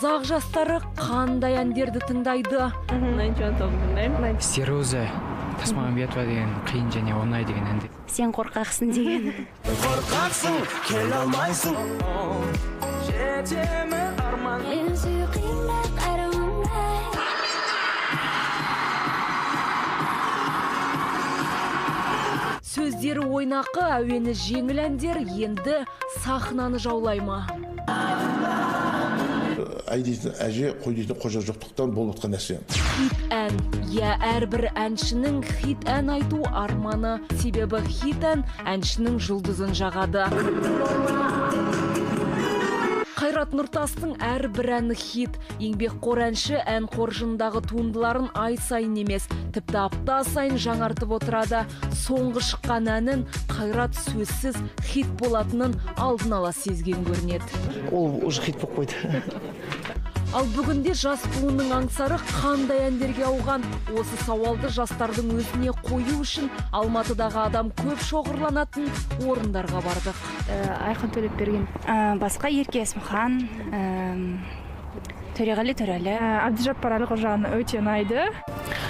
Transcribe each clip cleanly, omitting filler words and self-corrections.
Қазақ жастары қандай әндерді тыңдайды? Серуза Тасмағамбетова деген қиын және оңай деген әнді. Сен қорқақсың деген. Қорқақсың, келе алмайсың. Жетемін арман. Мен сүйі қиындап әрі оңай. Сөздері ойнақы, әуені жеңіл әндер енді сахнаны жаулай ма? Ай дейтін әже, қой дейтін қожа жоқтықтан болып отқан нәрсе. Хит ән. Әрбір әншінің хит ән айту арманы. Себебі хит ән әншінің жұлдызын жағады. Қайрат Нұртастың әрбір әні хит. Еңбекқор әнші ән қоржындағы туындыларын ай сайын емес, тіпті апта сайын жаңартып отырады. Соңғы шыққан әнін Қайрат сөзсіз хит болатынын алдын ала сезген көрінеді. Ол уже хит болып қойды. Ал бүгінде жас буынның аңсары қандай әндерге ауған? Осы сауалды жастардың өзіне қою үшін Алматыдағы адам көп шоғырланатын орындарға бардық. Айқын Төлепберген. Басқа Ерке Есмахан, Төреғали Төрәлі. Әбдіжаппар Әлқожаны өте ұнайды.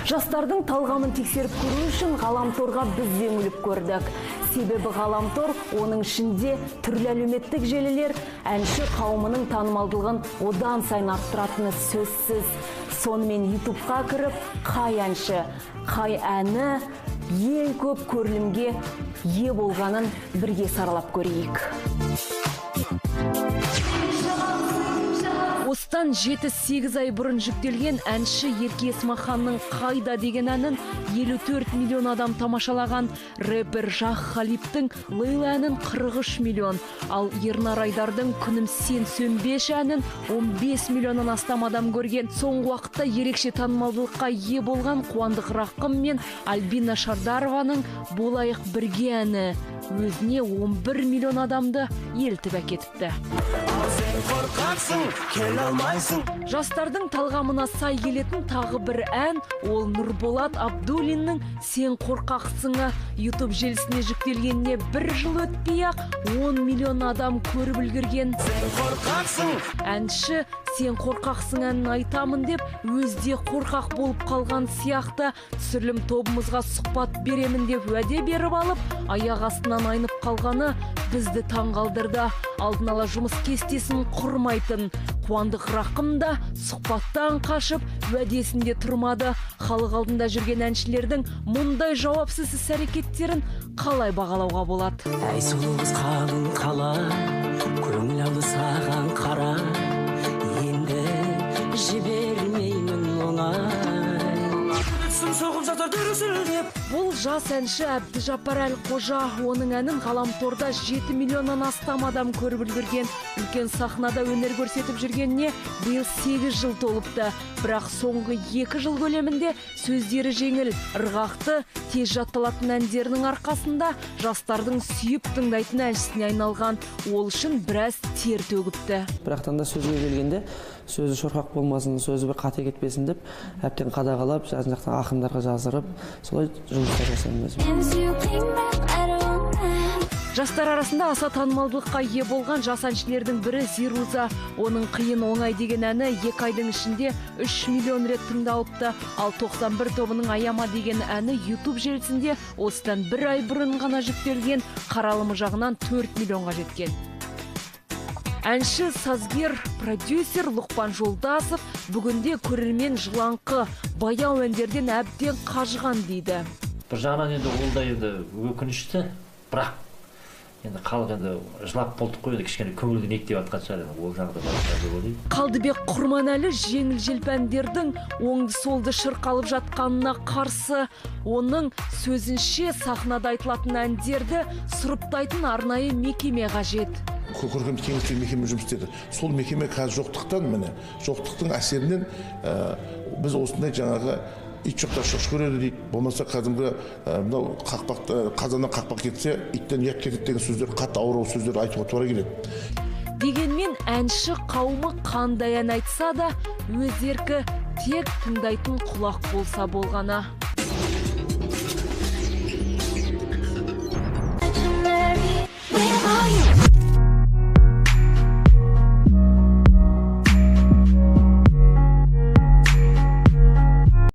Жастардың талғамын тексеріп көру үшін ғаламторға біз де үңіліп көрдік. Себебі ғаламтор оның ішінде түрлі әлеуметтік желілер әнші қауымының танымалдылығын одан сайын арттыратыны сөзсіз. Сонымен ютубқа кіріп, қай әнші, қай әні ең көп көрілімге ие болғанын бірге саралап көрейік. Осыдан 7-8 ай бұрын жүктелген әнші Ерке Есмаханның «Қайда» деген әнін 54 миллион адам тамашалаған. Рэпер Жах Халиптің «Лейла» әнін 43 миллион. Ал Ернар Айдардың «Күнім сен сөнбеш» әнін 15 миллионнан астам адам көрген. Соңғы уақытта ерекше танымалдылыққа ие болған Қуандық Рақым мен Альбина Шардарованың «Болайық бірге» әні өзіне 11 миллион адамды елтіп әкетіпті. Жастардың талғамына сай келетін тағы бір ән ол Нұрболат Абдуллиннің «Сен қорқақсыңы» YouTube желісіне жүктелгеніне бір жыл өтпей-ақ 10 миллион адам көріп үлгерген. Әнші «Сен қорқақсың» әнін айтамын деп өзде қорқақ болып қалған сияқты түсірілім тобымызға сұхбат беремін деп уәде беріп алып, аяқ астынан айнып қалғаны бізді таңғалдырды. Алдын ала жұмыс кестесін құрмайтын Қуандық Рақым да сұхбаттан қашып, уәдесінде тұрмады. Халық алдында жүрген әншілердің мұндай жауапсыз іс-әрекеттерін қалай бағалауға болады? Әй сұлу қыз қалың қала, көңіл алды саған қара, енді жібермеймін оңай. Бұл жас әнші Әбдіжаппар Әлқожа. Оның әнін ғаламторда 7 миллионнан астам адам көріп үлгерген. Үлкен сахнада өнер көрсетіп жүргеніне биыл 8 жыл толыпты. Бірақ соңғы 2 жыл көлемінде сөздері жеңіл, ырғақты, тез жатталатын әндерінің арқасында жастардың сүйіп тыңдайтын әншісіне айналған. Ол үшін біраз тер төгіпті. Бірақтан да сөзге келгенде сөзі шорқақ болмасын, сөзі бір қате кетпесін деп, әптен қадағалап, жазын жақтан ақындарға жазырып, солай жұмыстар жасаймын. Жастар арасында аса танымалдылыққа ие болған жас әншілердің бірі Зируза. Оның «Қиын оңай» деген әні 2 айдың ішінде 3 миллион рет тыңдалыпты. Ал 91 тобының «Аяма» деген әні YouTube желісінде осыдан 1 ай бұрын ғана жүктелген, қаралымы жағынан 4 миллионға жеткен. Әнші, сазгер, продюсер Лұқпан Жолдасов бүгінде көрермен жылаңқы, баяу әндерден әбден қажыған дейді. Бір жағынан енді ол да енді өкінішті, бірақ енді халық енді жылап болдық қой, кішкене көңілді нектеп атқан шығар, ол жағда бар деп ойлаймын. Қалдыбек Құрманәлі жеңіл-желпі әндердің оңды-солды шырқалып жатқанына қарсы. Оның сөзінше сахнада айтылатын әндерді сұрыптайтын арнайы мекеме қажет. Көркемдік кеңістік мекеме жұмыс істеді. Сол мекеме қазір жоқтықтан, міне, жоқтықтың әсерінен біз осындай жаңағы ит жоқта шоқ көреді дейді. Болмаса кәдімгі мынау қазаннан қақпақ кетсе, иттен ұят кетеді деген сөздер, қатты ауыр сөздер айтуға тура келеді. Дегенмен әнші қауымы қандай ән айтса да өз еркі тек тыңдайтын құлақ болса болғаны.